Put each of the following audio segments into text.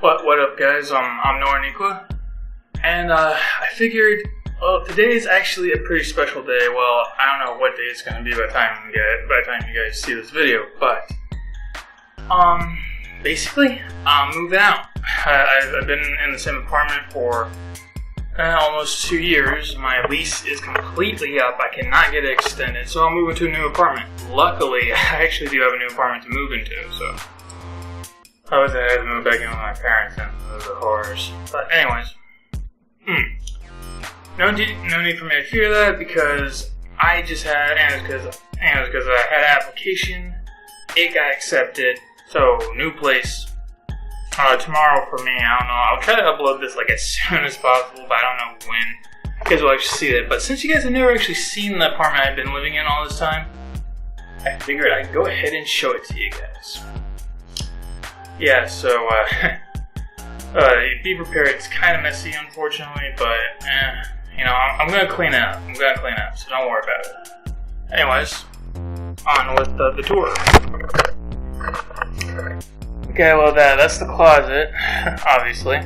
What up, guys? I'm Nora, and I figured, well, today is actually a pretty special day. Well, I don't know what day it's going to be by the time you guys see this video, but basically, I'm moving out. I've been in the same apartment for almost 2 years. My lease is completely up. I cannot get it extended, so I'm moving to a new apartment. Luckily, I actually do have a new apartment to move into, so I was had to move back in with my parents, and those are horrors. But anyways, no need for me to fear that, because I just had, and because I had an application, it got accepted. So new place tomorrow for me. I don't know. I'll try to upload this like as soon as possible, but I don't know when you guys will actually see it. But since you guys have never actually seen the apartment I've been living in all this time, I figured I'd go ahead and show it to you guys. Yeah, so, be prepared. It's kind of messy, unfortunately, but, I'm going to clean it up. So don't worry about it. Anyways, on with the tour. Okay, well, that's the closet, obviously.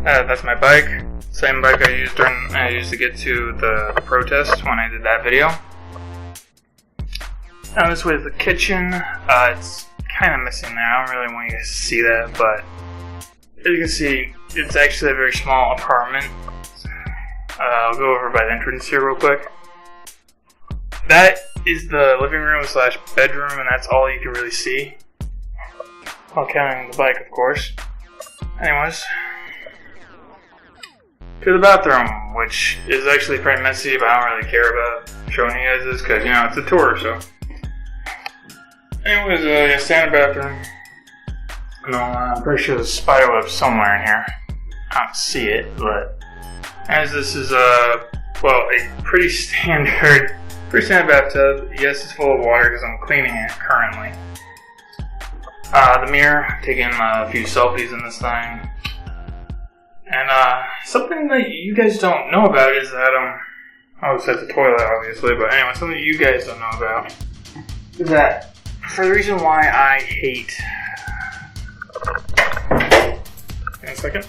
That's my bike. Same bike I used to get to the protest when I did that video. Now this way is the kitchen. It's kind of missing there. I don't really want you guys to see that, but as you can see, it's actually a very small apartment. I'll go over by the entrance here real quick. That is the living room / bedroom, and that's all you can really see. While counting the bike, of course. Anyways, to the bathroom, which is actually pretty messy, but I don't really care about showing you guys this, because, it's a tour, so. Anyways, stand in the bathroom. No, I'm pretty sure there's a spider web somewhere in here. I don't see it, but as this is a pretty standard bathtub. Yes, it's full of water because I'm cleaning it currently. The mirror, taking a few selfies in this thing. And something that you guys don't know about is that it's at the toilet, obviously, but anyway, something you guys don't know about is that for the reason why I hate... Hang on a second.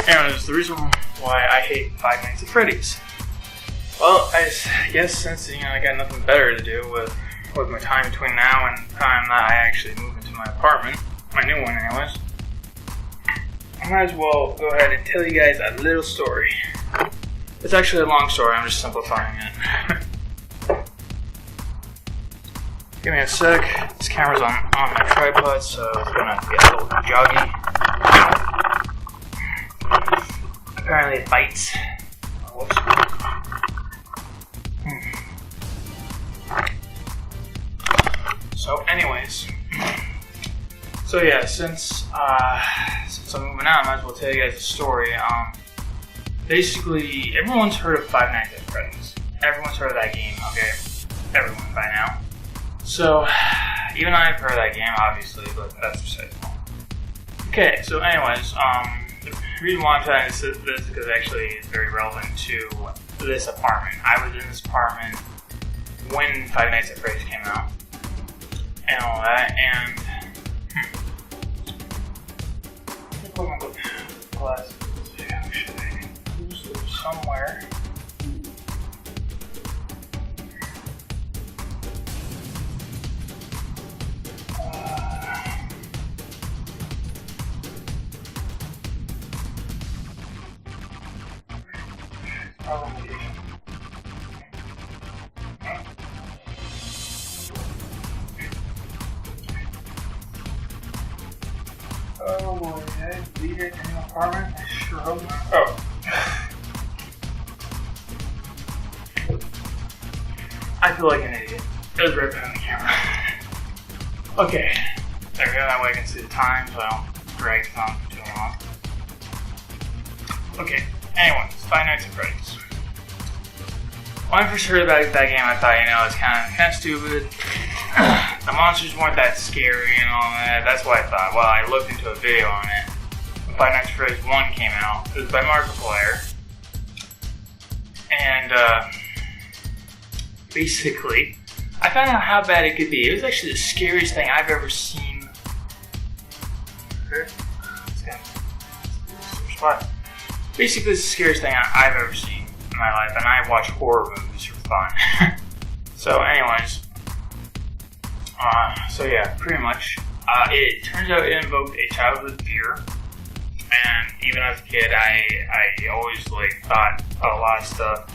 Anyways, the reason why I hate Five Nights at Freddy's. Well, I guess since, I got nothing better to do with my time between now and the time that I actually move into my apartment, my new one anyways, I might as well go ahead and tell you guys a little story. It's actually a long story, I'm just simplifying it. Give me a sec. This camera's on my tripod, so it's gonna get a little joggy. Apparently it bites. Oh, whoops. So, anyways. So yeah, since I'm moving out, I might as well tell you guys a story. Basically, everyone's heard of Five Nights at Freddy's. Everyone's heard of that game, okay? Everyone by now. So, even I've heard of that game, obviously, but that's beside the point. Okay, so anyways, the reason why I'm telling this is because actually it's very relevant to this apartment. I was in this apartment when Five Nights at Freddy's came out, and all that, and let me put my glasses. Should I use them somewhere? Oh boy, did I leave it in the apartment? I sure hope not. Oh. I feel like an idiot. It was right behind the camera. Okay. There we go, that way I can see the time so I don't drag this on for too long. Okay, anyways, Five Nights at Freddy's. When I first heard about that game, I thought, it's kind of stupid. The monsters weren't that scary and all that. That's what I thought. Well, I looked into a video on it. When Five Nights at Freddy's 1 came out. It was by Markiplier. And, basically, I found out how bad it could be. It was actually the scariest thing I've ever seen. But basically, it's the scariest thing I've ever seen in my life, and I watch horror movies for fun. So, anyways, so yeah, pretty much. It turns out it invoked a childhood fear, and even as a kid, I always thought a lot of stuff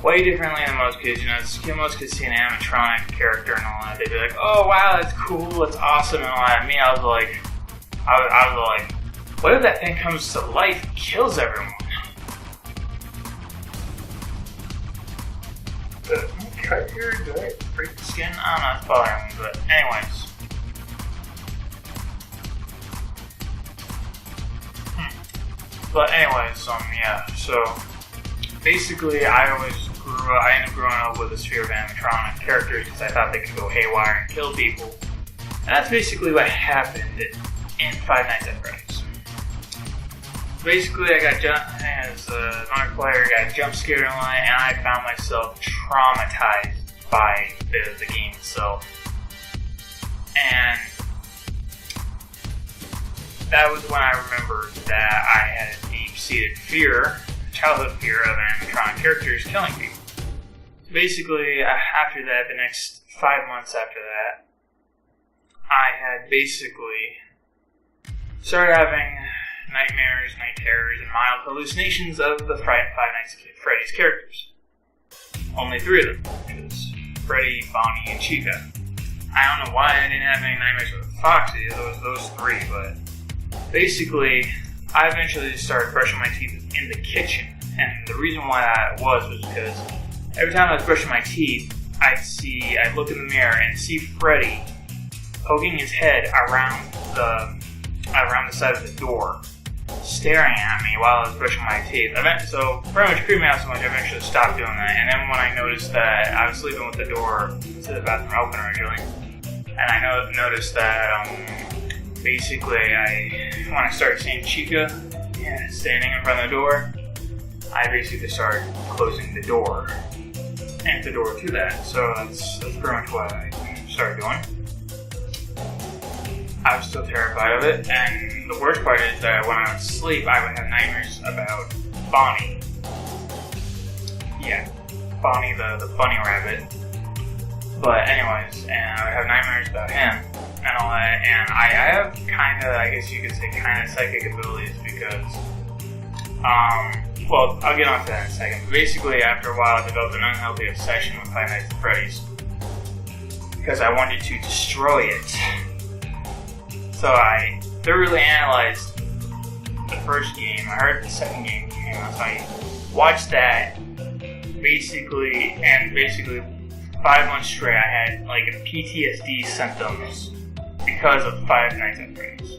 way differently than most kids. You know, most kids see an animatronic character and all that, they'd be like, "Oh wow, that's cool, that's awesome," and all that. Me, I was like, what if that thing comes to life and kills everyone? Cut here, do I break the skin? I don't know, it's bothering me, but anyways. But anyways, yeah, so basically I ended up growing up with a sphere of animatronic characters because I thought they could go haywire and kill people. And that's basically what happened in Five Nights at Freddy's. Basically, as a non player, I got jump scared and I found myself traumatized by the game itself. And that was when I remembered that I had a deep-seated childhood fear of animatronic characters killing people. Basically, after that, the next 5 months after that, I had basically started having nightmares, night terrors, and mild hallucinations of the Five Nights at Freddy's characters. Only 3 of them, which was Freddy, Bonnie, and Chica. I don't know why I didn't have any nightmares with Foxy, those 3, but basically, I eventually started brushing my teeth in the kitchen, and the reason why that was because every time I was brushing my teeth, I'd look in the mirror and see Freddy poking his head around the side of the door, staring at me while I was brushing my teeth. So pretty much creeped me out so much, I eventually stopped doing that. And then when I noticed that I was sleeping with the door to the bathroom open originally, and I noticed that basically when I started seeing Chica standing in front of the door, I basically started closing the door and the door to that. So that's pretty much what I started doing. I was still terrified of it, and the worst part is that when I would sleep, I would have nightmares about Bonnie. Yeah, Bonnie the bunny rabbit. But anyways, and I would have nightmares about him and all that, and I have I guess you could say psychic abilities because, well, I'll get on to that in a second. But basically, after a while, I developed an unhealthy obsession with Five Nights at Freddy's because I wanted to destroy it. So I thoroughly analyzed the first game. I heard the second game came out, so I watched that. Basically 5 months straight, I had PTSD symptoms because of Five Nights at Freddy's.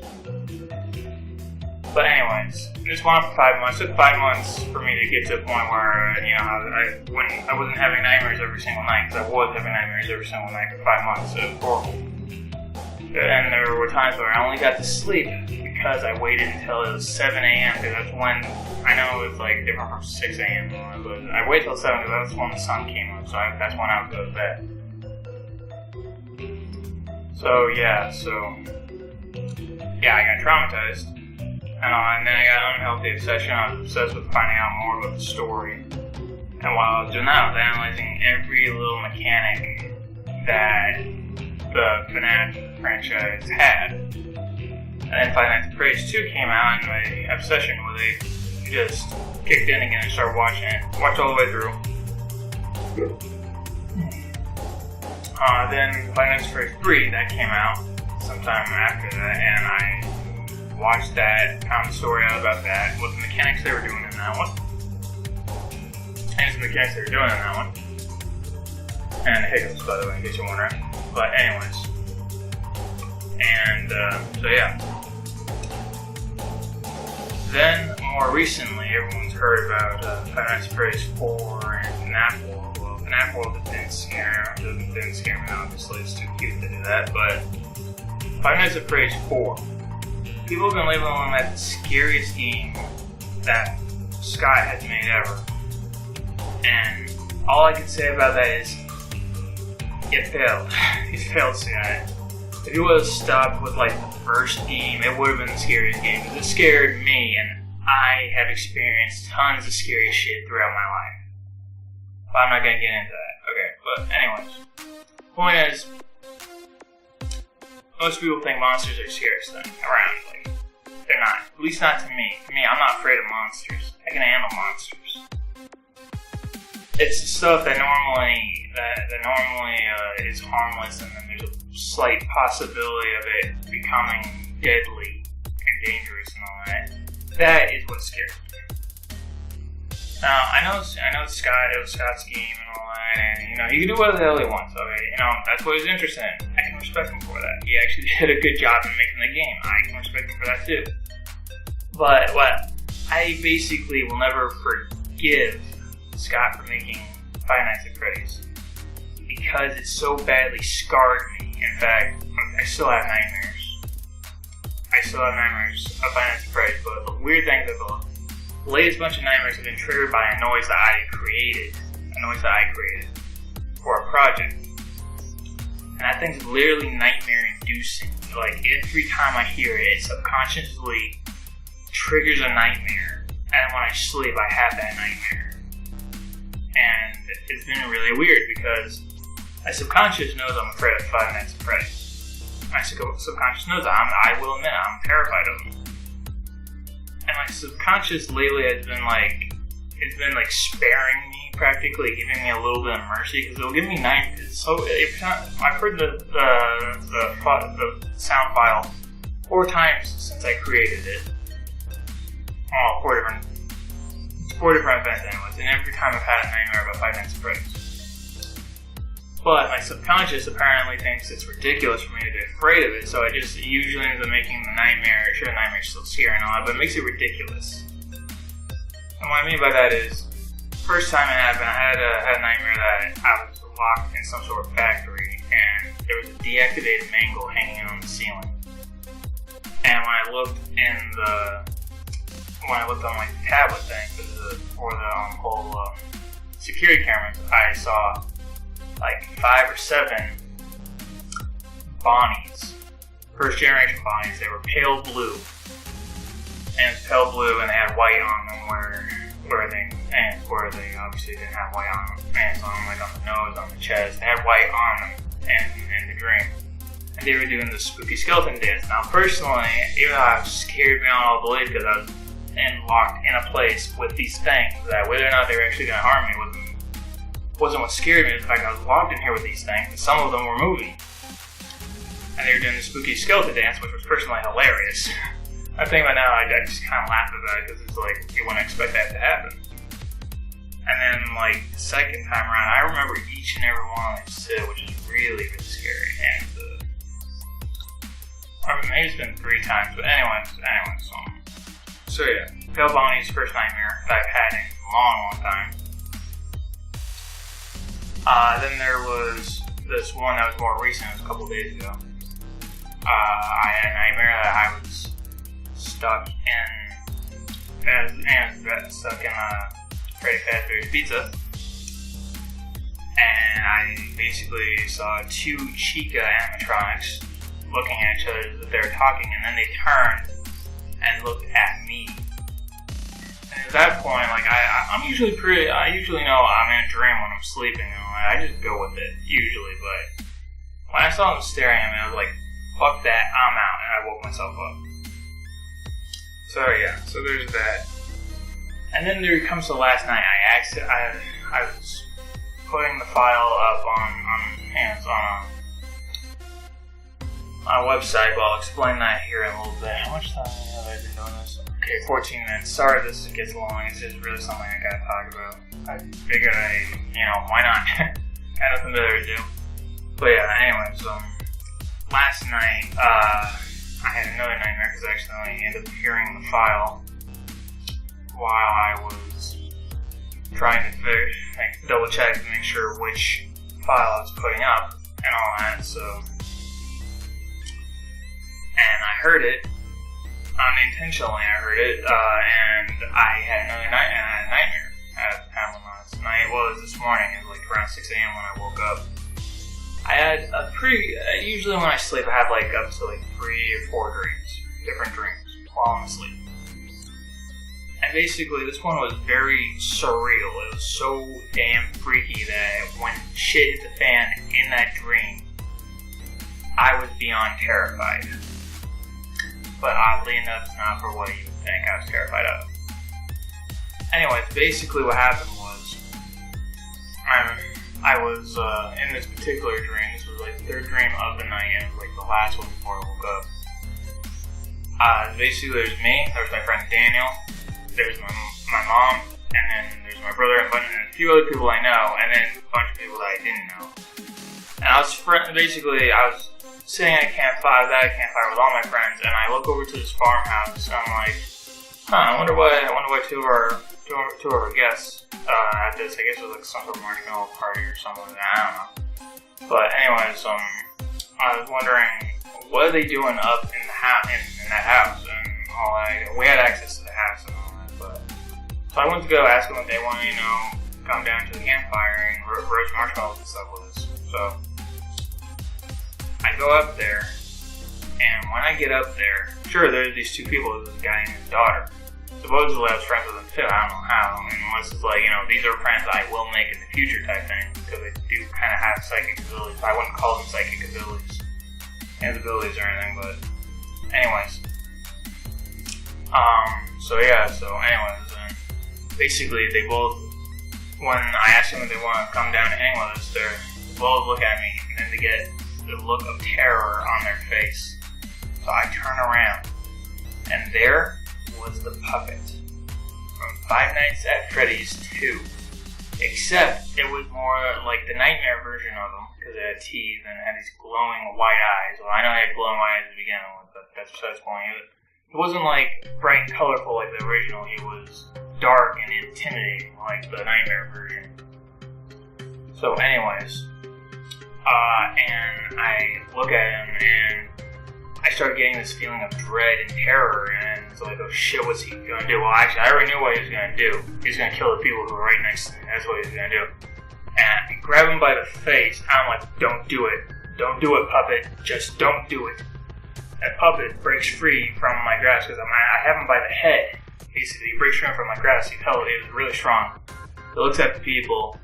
But anyways, this went on for 5 months. It took 5 months for me to get to a point where I wasn't having nightmares every single night, because I was having nightmares every single night for 5 months. It was horrible. And there were times where I only got to sleep because I waited until it was 7 a.m. because that's when, I know it was different from 6 a.m. but I waited till 7 because that's when the sun came up, so that's when I would go to bed. So yeah, I got traumatized. And then I got an unhealthy obsession. I was obsessed with finding out more about the story. And while I was doing that, I was analyzing every little mechanic that the FNAF franchise had. And then Five Nights at Freddy's 2 came out, and my obsession with it just kicked in again and started watching it. Watched all the way through. Then Five Nights at Freddy's 3, that came out sometime after that, and I watched that, found the story out about that, what the mechanics they were doing in that one. And the mechanics they were doing in that one. And the hiccups, by the way, in case you're wondering. But anyways, and so yeah. Then more recently, everyone's heard about Five Nights at Freddy's 4 and FNAF World. Well, FNAF World didn't scare me. Obviously, it's too cute to do that. But Five Nights at Freddy's 4, people have been labeling that the scariest game that Scott has made ever. And all I can say about that is, it failed. It failed, Scott. If you would have stopped with the first game, it would have been the scariest game. It scared me, and I have experienced tons of scary shit throughout my life. But I'm not going to get into that. Okay, but anyways. Point is, most people think monsters are the scariest thing around. Like, they're not. At least not to me. To me, I'm not afraid of monsters. I can handle monsters. It's stuff that normally is harmless, and then there's a slight possibility of it becoming deadly and dangerous and all that. That is what scares me. Now, I know Scott, it was Scott's game and all that, and, he can do whatever the hell he wants, okay? That's what he's interested in. I can respect him for that. He actually did a good job in making the game. I can respect him for that, too. But what I basically will never forgive Scott for making Five Nights at Freddy's, because it so badly scarred me. In fact, I still have nightmares. I still have nightmares of Five Nights at Freddy's, but the weird thing is that the latest bunch of nightmares have been triggered by a noise that I created for a project. And that thing's literally nightmare-inducing. Like, every time I hear it, it subconsciously triggers a nightmare, and when I sleep, I have that nightmare. And it's been really weird, because my subconscious knows I'm afraid of Five Nights at Freddy's. My subconscious knows that I will admit I'm terrified of them. And my subconscious lately has been sparing me, practically giving me a little bit of mercy, because it'll give me nightmares. So I've heard the sound file 4 times since I created it. Oh, 4 different events anyways, and every time I've had a nightmare about Five Nights at Freddy's. But my subconscious apparently thinks it's ridiculous for me to be afraid of it, so it just usually ends up making the nightmare, sure, the nightmare's still scary and all that, but it makes it ridiculous. And what I mean by that is, first time it happened, I had a nightmare that I was locked in some sort of factory, and there was a deactivated mangle hanging on the ceiling. And when I looked on like the tablet thing for the whole security cameras, I saw like 5 or 7 Bonnies, first generation Bonnies. They were pale blue, and it's pale blue, and they had white on them where they obviously didn't have white on them, bands on them, like on the nose, on the chest. They had white on them in the dream. And they were doing the spooky skeleton dance. Now, personally, even though it scared me on all the way because I was locked in a place with these things, that whether or not they were actually going to harm me wasn't what scared me. The fact I was locked in here with these things, and some of them were moving. And they were doing the spooky skeleton dance, which was personally hilarious. I think about now, I just kind of laugh about it, because it's like, you wouldn't expect that to happen. And then, like, the second time around, I remember each and every one of these too, which is really, really scary. And, or maybe it's been 3 times, but anyways, so yeah, Pale Bonnie's first nightmare that I've had in a long time. Then there was this one that was more recent, it was a couple days ago. I had a nightmare that I was stuck in Freddy Fazbear's Pizza. And I basically saw 2 Chica animatronics looking at each other as if they were talking, and then they turned and looked at me. And at that point, like, I usually know I'm in a dream when I'm sleeping, I just go with it, usually, but when I saw them staring at me, I was like, fuck that, I'm out, and I woke myself up. So yeah, so there's that. And then there comes the last night, I was putting the file up on a website, but I'll explain that here in a little bit. How much time have I been doing this? Okay, 14 minutes. Sorry this gets long, it's just really something I gotta talk about. I figured why not? Got nothing better to do. But yeah, anyways, last night, I had another nightmare because I accidentally ended up hearing the file while I was trying to double check to make sure which file I was putting up and all that, so. And I heard it, unintentionally I heard it, and I had another nightmare. I had one last night. Well, it was this morning. It was like around 6 a.m. when I woke up. I had a pretty, usually when I sleep I have like up to like 3 or 4 dreams, different dreams, while I'm asleep. And basically this one was very surreal. It was so damn freaky that when shit hit the fan in that dream, I was beyond terrified. But oddly enough, not for what you think I was terrified of. Anyways, basically what happened was, I was in this particular dream. This was like the 3rd dream of the night, and it was like the last one before I woke up. Basically there's me, there's my friend Daniel, there's my mom, and then there's my brother and a few other people I know, and then a bunch of people that I didn't know. And I was sitting at a campfire, with all my friends, and I look over to this farmhouse, and I'm like, I wonder what two of our guests at this. I guess it was like some sort of marshmallow party or something like that. I don't know. But anyways, I was wondering what are they doing up in the in that house and all that. We had access to the house and all that, but so I went to go ask them if they want to, come down to the campfire and roast marshmallows and stuff with us. So I go up there, and when I get up there, sure, there's these 2 people, this guy and his daughter. Supposedly I was friends with them too, I don't know how, unless it's like, these are friends I will make in the future type thing, because they do kind of have psychic abilities. I wouldn't call them psychic abilities or anything, but anyways. Basically they both, when I asked them if they want to come down and hang with us, they both look at me, and then they get the look of terror on their face. So I turn around, and there was the puppet from Five Nights at Freddy's 2. Except it was more like the nightmare version of him, because it had teeth and it had these glowing white eyes. Well, I know it had glowing white eyes to begin with, but that's besides the point. It wasn't like bright and colorful like the original. It was dark and intimidating like the nightmare version. So anyways, and I look at him and I started getting this feeling of dread and terror, and it's like, oh shit, what's he gonna do? Well, actually, I already knew what he was gonna do. He's gonna kill the people who are right next to me. That's what he's gonna do. And I grab him by the face, and I'm like, don't do it. Don't do it, puppet. Just don't do it. That puppet breaks free from my grasp, because I have him by the head. Basically, he breaks free from my grasp. He was really strong. He looks at the people.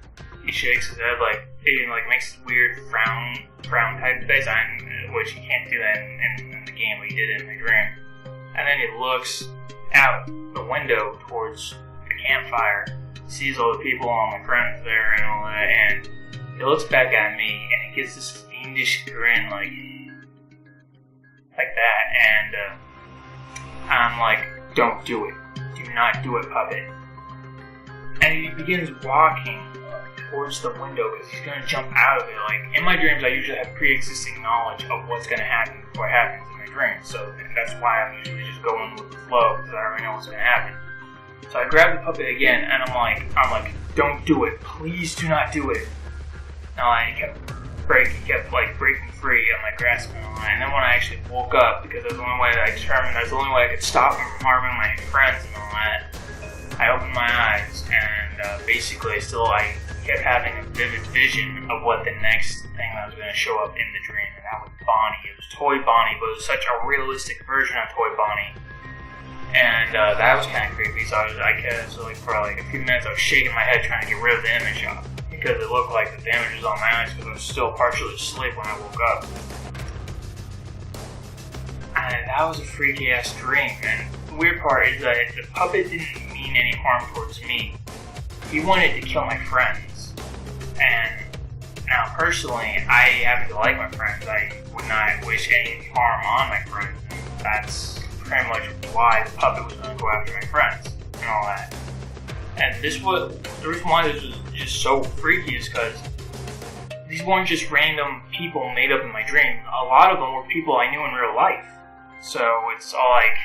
He shakes his head he makes this weird frown type face, which he can't do that in the game, but he did it in the dream. And then he looks out the window towards the campfire, sees all the people, all my friends there and all that, and he looks back at me and he gives this fiendish grin like that, and I'm like, don't do it. Do not do it, puppet. And he begins walking towards the window because he's going to jump out of it. Like, in my dreams, I usually have pre-existing knowledge of what's going to happen before it happens in my dreams. So that's why I'm usually just going with the flow, because I already know what's going to happen. So I grab the puppet again, and I'm like, don't do it. Please do not do it. Now he kept breaking free of my grasp and all that. And then when I actually woke up, because that's the only way that I determined that's the only way I could stop him from harming my friends and all that, I opened my eyes, and basically I kept having a vivid vision of what the next thing that was going to show up in the dream, and that was Bonnie. It was Toy Bonnie, but it was such a realistic version of Toy Bonnie, and that was kind of creepy. So for like a few minutes I was shaking my head trying to get rid of the image off, because it looked like the image was on my eyes, because I was still partially asleep when I woke up. And that was a freaky ass dream, and the weird part is that the puppet didn't mean any harm towards me. He wanted to kill my friends. And now personally, I happen to like my friends. I would not wish any harm on my friends. And that's pretty much why the puppet was going to go after my friends and all that. And the reason why this was just so freaky is because these weren't just random people made up in my dream. A lot of them were people I knew in real life. So it's all like,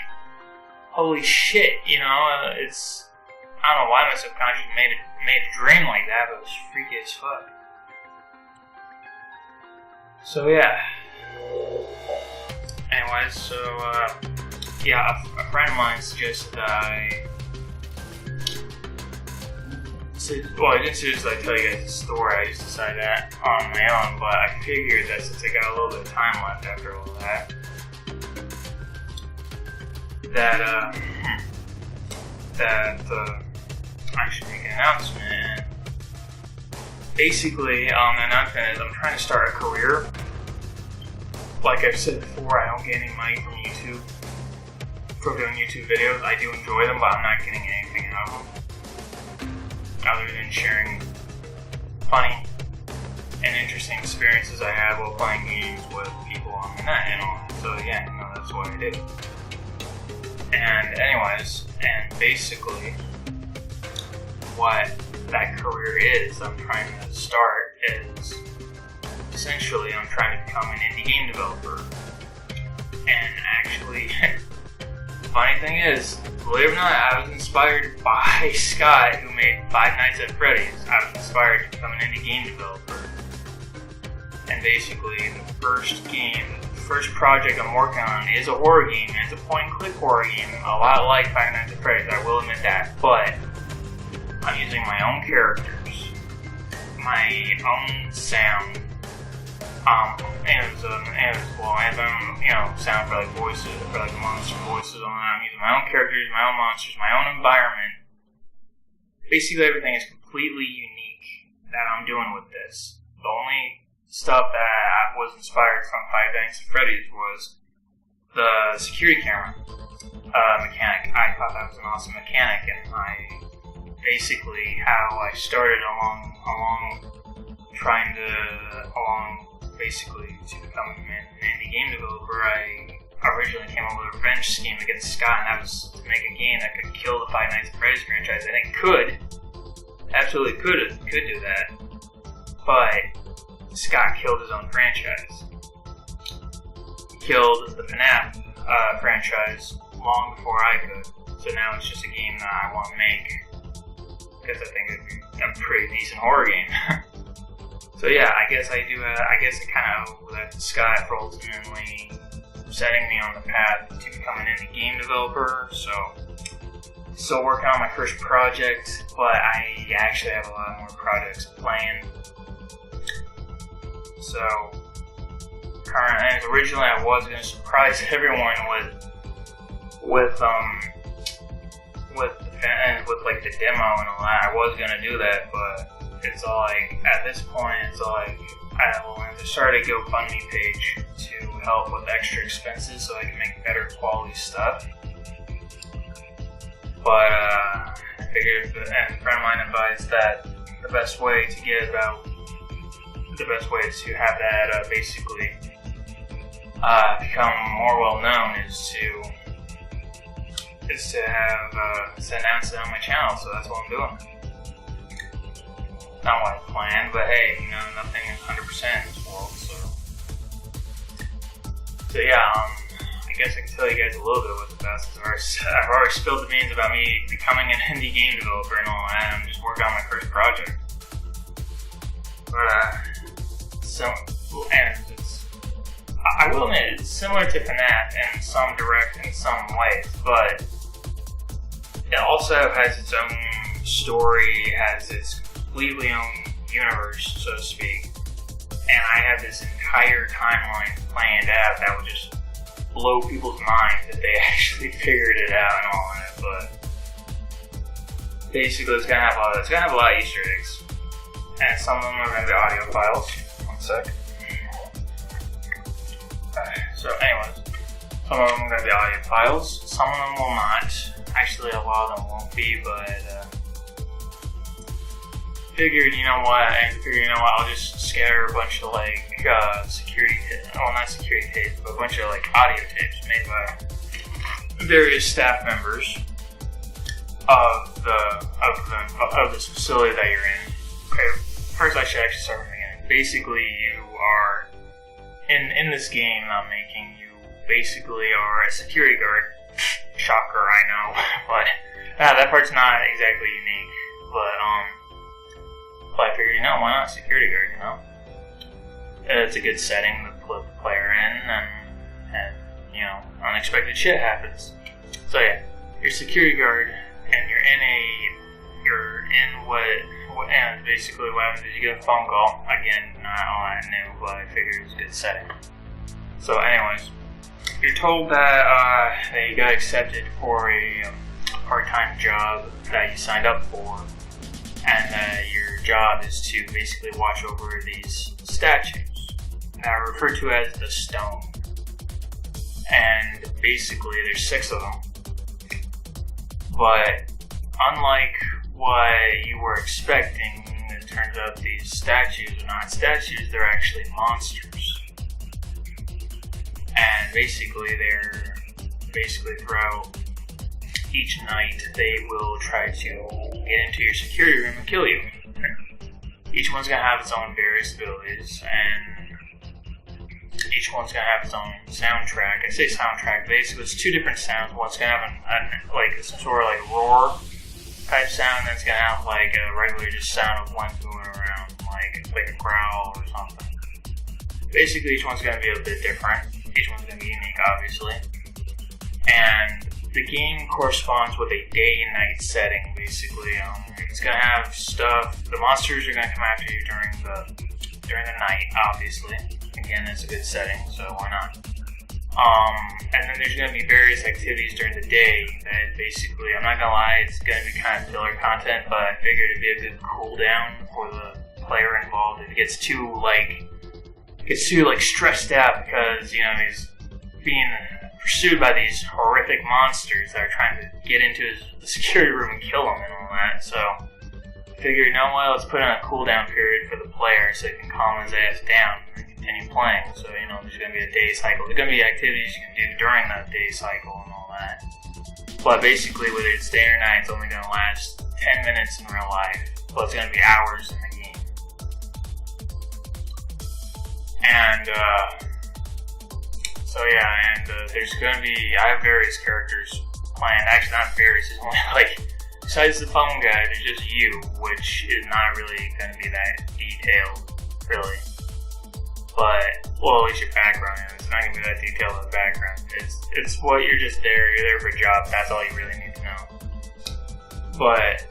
holy shit, I don't know why my subconscious made a dream like that, but it was freaky as fuck. So yeah. Anyways, a friend of mine suggested that I I didn't seriously tell you guys the story. I just decided that on my own, but I figured that since I got a little bit of time left after all that, I should make an announcement. Basically, the announcement is I'm trying to start a career. Like I've said before, I don't get any money from YouTube for doing YouTube videos. I do enjoy them, but I'm not getting anything out of them other than sharing funny and interesting experiences I have while playing games with people on the net and all that. So yeah, that's what I do. And anyways, and basically what that career is I'm trying to start is essentially I'm trying to become an indie game developer. And actually, the funny thing is, believe it or not, I was inspired by Scott, who made Five Nights at Freddy's. I was inspired to become an indie game developer. And basically, the first project I'm working on is a horror game. It's a point-and-click horror game, a lot like Five Nights at Freddy's, I will admit that. But I'm using my own characters, my own sound, I have my own, sound for like voices, for like monster voices on that. I'm using my own characters, my own monsters, my own environment. Basically, everything is completely unique that I'm doing with this. The only stuff that I was inspired from Five Nights at Freddy's was the security camera mechanic. I thought that was an awesome mechanic, and basically how I started basically to become an indie game developer. I originally came up with a revenge scheme against Scott, and that was to make a game that could kill the Five Nights at Freddy's franchise, and it could. Absolutely could do that. But Scott killed his own franchise. He killed the FNAF franchise long before I could. So now it's just a game that I want to make because I think it'd be a pretty decent horror game. So yeah, I guess I kind of owe that to Scott for ultimately setting me on the path to become an indie game developer. So, still working on my first project, but I actually have a lot more projects planned. So, originally I was going to surprise everyone with like the demo and all that. I was going to do that, but it's all like, at this point, it's all like, I will have to start a GoFundMe page to help with extra expenses so I can make better quality stuff. But I figured, and a friend of mine advised that the best way is to have that basically become more well known is to announce it on my channel. So that's what I'm doing. Not what I planned, but hey, nothing is 100% in this world, so yeah, I guess I can tell you guys a little bit about the best. I've already spilled the beans about me becoming an indie game developer and all that. I'm just working on my first project. But, I will admit, it's similar to FNAF in some ways, but it also has its own story, has its completely own universe, so to speak. And I have this entire timeline planned out that would just blow people's minds if they actually figured it out and all that. But basically, it's gonna have a lot of Easter eggs, and some of them are gonna be audio files. One sec. So, anyways, some of them are gonna be audio files. Some of them will not. Actually, a lot of them won't be, but figured, I'll just scatter a bunch of not security tapes, but a bunch of audio tapes made by various staff members of this facility that you're in. Okay, first I should actually start from the beginning. Basically, you are in this game I'm making. You basically are a security guard. Shocker, I know, but that part's not exactly unique. But I figured, why not security guard, It's a good setting to put the player in, and unexpected shit happens. So yeah, you're a security guard, and you're and basically what happens is you get a phone call. Again, not all that new, but I figured it was a good setting. So anyways, you're told that you got accepted for a part-time job that you signed up for, and that your job is to basically watch over these statues that are referred to as the Stone. And basically there's 6 of them. But unlike what you were expecting, it turns out these statues are not statues, they're actually monsters. And basically throughout each night they will try to get into your security room and kill you. Each one's gonna have its own various abilities, and each one's gonna have its own soundtrack. I say soundtrack, basically it's 2 different sounds. One's gonna have like some sort of like roar type sound, and then it's gonna have like a regular just sound of one moving around, like a growl or something. Basically each one's gonna be a bit different. Each one's gonna be unique, obviously. And the game corresponds with a day and night setting, basically. It's gonna have stuff. The monsters are gonna come after you during the night, obviously. Again, it's a good setting, so why not? And then there's gonna be various activities during the day that basically, I'm not gonna lie, it's gonna be kind of filler content, but I figured it'd be a good cool down for the player involved if it gets too stressed out because, he's being pursued by these horrific monsters that are trying to get into the security room and kill him and all that. So I figured, let's put in a cooldown period for the player so he can calm his ass down and continue playing. So, there's going to be a day cycle. There's going to be activities you can do during that day cycle and all that. But basically, whether it's day or night, it's only going to last 10 minutes in real life. But it's going to be hours in the game. And, there's going to be, I have various characters planned. Actually, not various, it's only besides the phone guy, there's just you, which is not really going to be that detailed, really. But, at least your background is. It's not going to be that detailed of a background. It's what you're just there, you're there for a job, that's all you really need to know. But,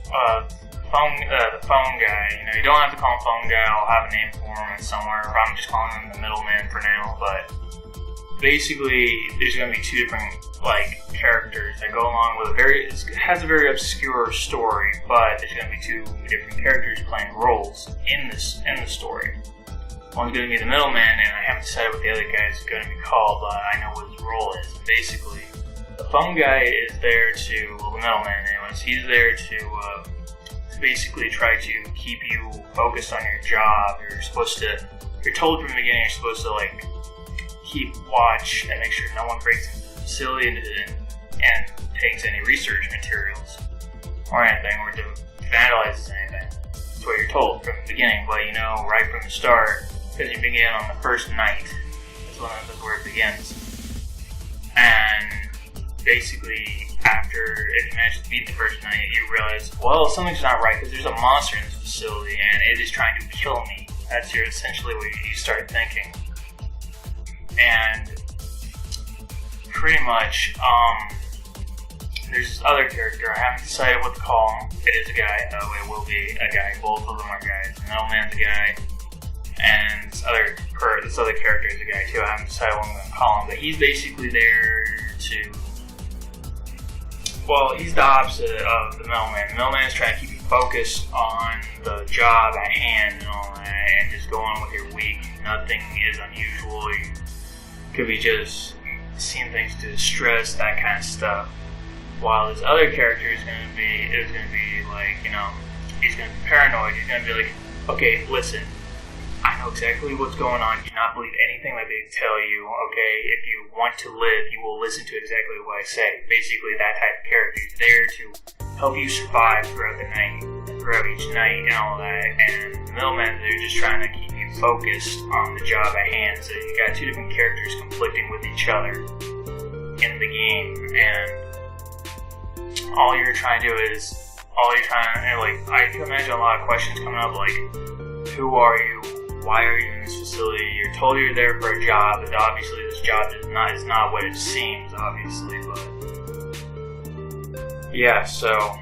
the phone guy, you don't have to call him phone guy, I'll have a name for him somewhere, or I'm just calling him the middleman for now, but basically, there's going to be 2 different, characters that go along with it has a very obscure story, but there's going to be 2 different characters playing roles in the story. One's going to be the middleman, and I haven't decided what the other guy is going to be called, but I know what his role is. Basically, the phone guy is there the middleman anyways, he's there to basically try to keep you focused on your job. You're told from the beginning you're supposed to, keep watch and make sure no one breaks into the facility and takes any research materials or anything, or vandalizes anything. That's what you're told from the beginning, but right from the start, because you begin on the first night. That's where it begins. And basically, if you manage to beat the first night, you realize, something's not right, because there's a monster in this facility, and it is trying to kill me. That's essentially what you start thinking. And pretty much, there's this other character. I haven't decided what to call him. It is a guy, though. It will be a guy. Both of them are guys. The middleman's a guy, and this other character is a guy, too. I haven't decided what I'm going to call him, but he's basically there to... he's the opposite of the middleman. The middleman is trying to keep you focused on the job at hand and all that, and just go on with your week. Nothing is unusual. You could be just seeing things to stress, that kind of stuff. While this other character is going to be he's going to be paranoid. He's going to be like, okay, listen, I know exactly what's going on. Do not believe anything that they tell you, okay? If you want to live, you will listen to exactly what I say. Basically, that type of character is there to help you survive throughout each night and all that. And the middleman, they're just trying to keep you focused on the job at hand. So you got 2 different characters conflicting with each other in the game, and all you're trying to do is, I can imagine a lot of questions coming up, who are you? Why are you in this facility? You're told you're there for a job, but obviously this job is not what it seems, obviously, but yeah, so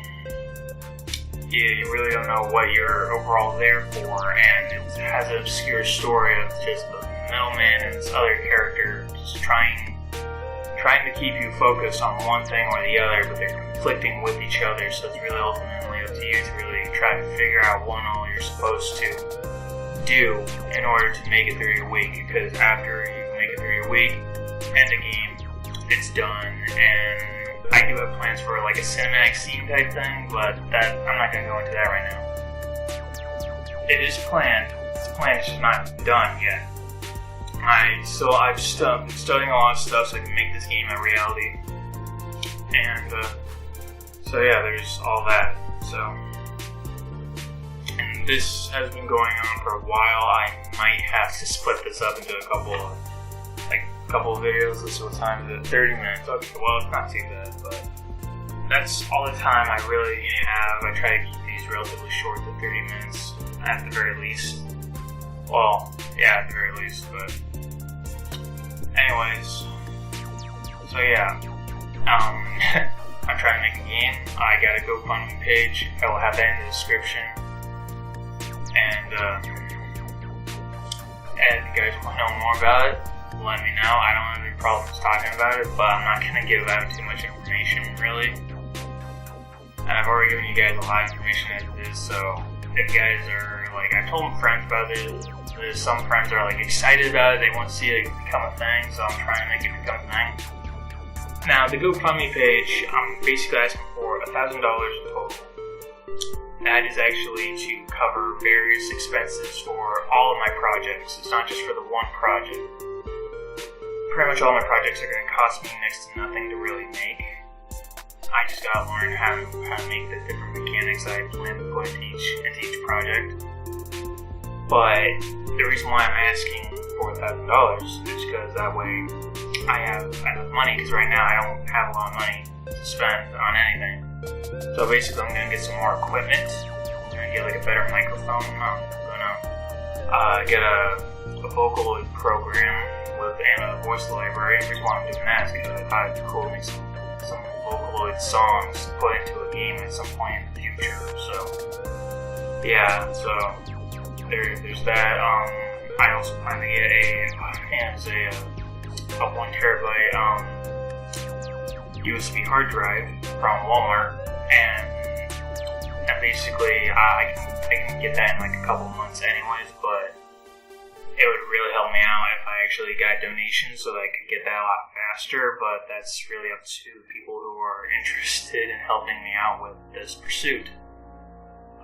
you really don't know what you're overall there for, and it has an obscure story of just the middleman and this other character just trying to keep you focused on one thing or the other, but they're conflicting with each other, so it's really ultimately up to you to really try to figure out what all you're supposed to do in order to make it through your week, because after you make it through your week, end the game, it's done, and I do have plans for like a cinematic scene type thing, but that I'm not going to go into that right now. It is planned. It's planned, it's just not done yet. I've been studying a lot of stuff so I can make this game a reality, and so yeah, there's all that. So, and this has been going on for a while. I might have to split this up into a couple of videos. Let's see, what time is it? 30 minutes. Okay, well, it's not too bad, but that's all the time I really have. I try to keep these relatively short to 30 minutes at the very least. Well, yeah, at the very least, but anyways, so yeah, I'm trying to make a game. I got a GoFundMe page. I will have that in the description, and if you guys want to know more about it, let me know. I don't have any problems talking about it, but I'm not going to give out too much information, really. And I've already given you guys a lot of information as it is, so if you guys are, like, I've told friends about this. Some friends are, like, excited about it. They want to see it become a thing, so I'm trying to make it become a thing. Now, the GoFundMe page, I'm basically asking for $1,000 in total. That is actually to cover various expenses for all of my projects. It's not just for the one project. Pretty much all my projects are going to cost me next to nothing to really make. I just gotta learn how to make the different mechanics I plan to put into each project. But the reason why I'm asking for $1,000 is because that way I have enough money, because right now I don't have a lot of money to spend on anything. So basically I'm going to get some more equipment. I'm going to get like a better microphone. Get a Vocaloid program and a voice library. The reason why I'm doing that is because I thought it'd be cool to make some Vocaloid songs to put into a game at some point in the future. So yeah, so there's that. I also plan to get a 1 terabyte USB hard drive from Walmart, and basically I can get that in like a couple months anyways, but it would really help me out if I actually got donations so that I could get that a lot faster, but that's really up to people who are interested in helping me out with this pursuit.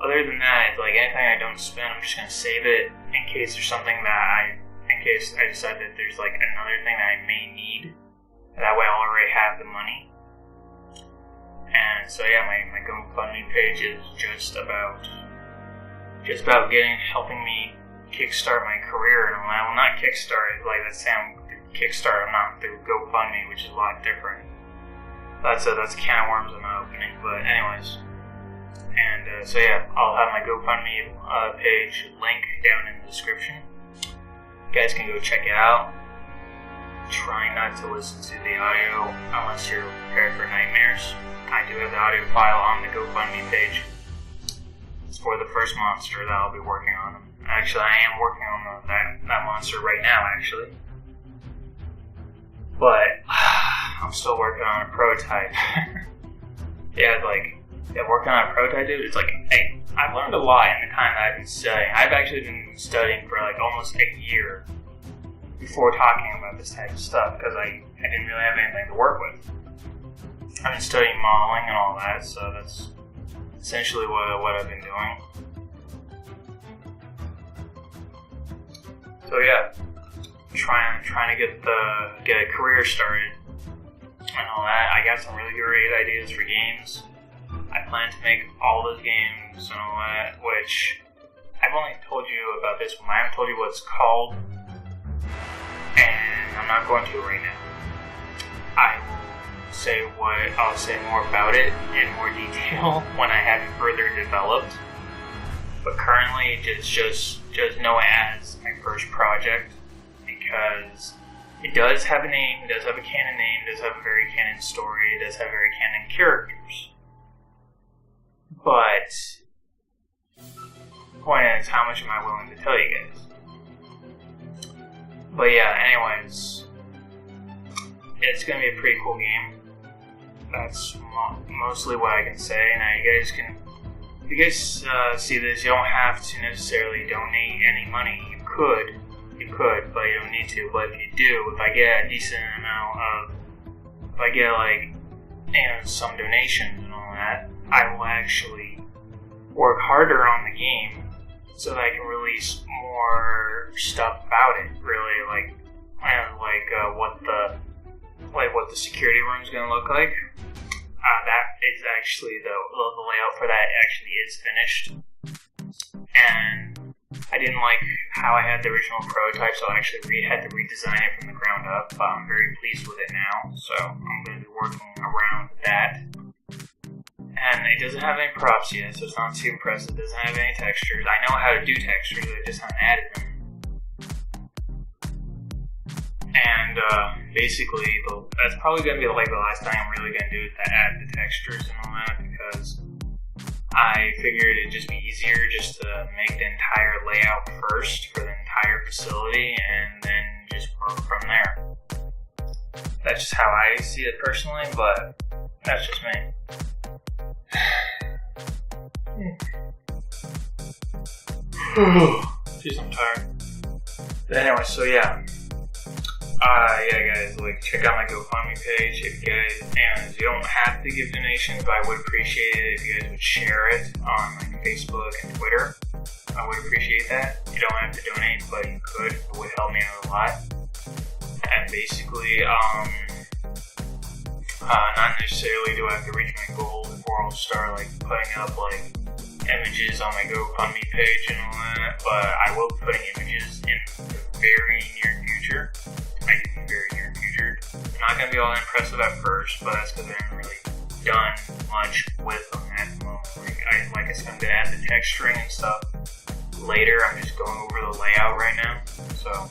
Other than that, like anything I don't spend, I'm just going to save it in case there's something in case I decide that there's like another thing that I may need. That way I'll already have the money. And so yeah, my GoFundMe page is just about helping me kickstart my career and all that. Well, not kickstart, like that sound kickstart. I'm not through GoFundMe, which is a lot different. That's a can of worms I'm not opening. But anyways. And so yeah, I'll have my GoFundMe page link down in the description. You guys can go check it out. Try not to listen to the audio unless you're prepared for nightmares. I do have the audio file on the GoFundMe page. It's for the first monster that I'll be working on. Actually, I am working on that monster right now, actually. But I'm still working on a prototype. Working on a prototype, dude, it's like, hey, I've learned a lot in the time that I've been studying. I've actually been studying for like almost a year before talking about this type of stuff, because I didn't really have anything to work with. I've been studying modeling and all that, so that's essentially what I've been doing. So yeah, trying to get a career started and all that. I got some really great ideas for games. I plan to make all those games and all that, which I've only told you about this one. I haven't told you what it's called, and I'm not going to right now. I'll say more about it in more detail when I have it further developed. But currently, just know it as my first project, because it does have a name, it does have a canon name, it does have a very canon story, it does have very canon characters. But point is, how much am I willing to tell you guys? But yeah, anyways, it's gonna be a pretty cool game. That's mostly what I can say. Now if you guys see this, you don't have to necessarily donate any money. You could, but you don't need to. But if you do, if I get a decent amount of, if I get like, some donations and all that, I will actually work harder on the game so that I can release more stuff about it. Really, like what the security room is going to look like. That is actually the layout for that actually is finished, and I didn't like how I had the original prototype, so I actually had to redesign it from the ground up. But I'm very pleased with it now, so I'm going to be working around that. And it doesn't have any props yet, so it's not too impressive. It doesn't have any textures. I know how to do textures, I just haven't added them. And basically, that's probably going to be like the last time I'm really going to do it, to add the textures and all that, because I figured it'd just be easier just to make the entire layout first for the entire facility, and then just work from there. That's just how I see it personally, but that's just me. Jeez, I'm tired. But anyway, so yeah. Yeah, guys, check out my GoFundMe page if you guys, and you don't have to give donations, but I would appreciate it if you guys would share it on Facebook and Twitter. I would appreciate that. You don't have to donate, but you could. It would help me out a lot. And basically, not necessarily do I have to reach my goal before I'll start putting up images on my GoFundMe page and all that, but I will be putting images in the very near future. Very near future. I'm not going to be all impressive at first, but that's because I haven't really done much with them at the moment. Like I said, I'm going to add the texturing and stuff later. I'm just going over the layout right now. So,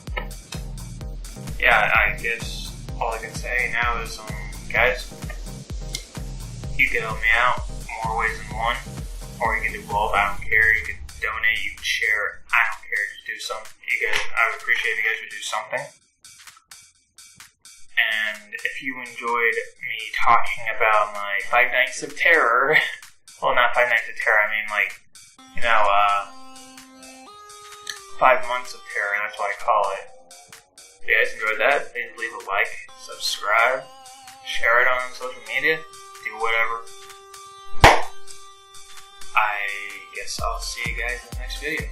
yeah, I guess all I can say now is, guys, you can help me out more ways than one, or you can do both. I don't care. You can donate, you can share. I don't care. Just do something. I would appreciate if you guys would do something. And if you enjoyed me talking about my 5 Nights of Terror, well, not 5 Nights of Terror, I mean 5 Months of Terror, that's what I call it. If you guys enjoyed that, please leave a like, subscribe, share it on social media, do whatever. I guess I'll see you guys in the next video.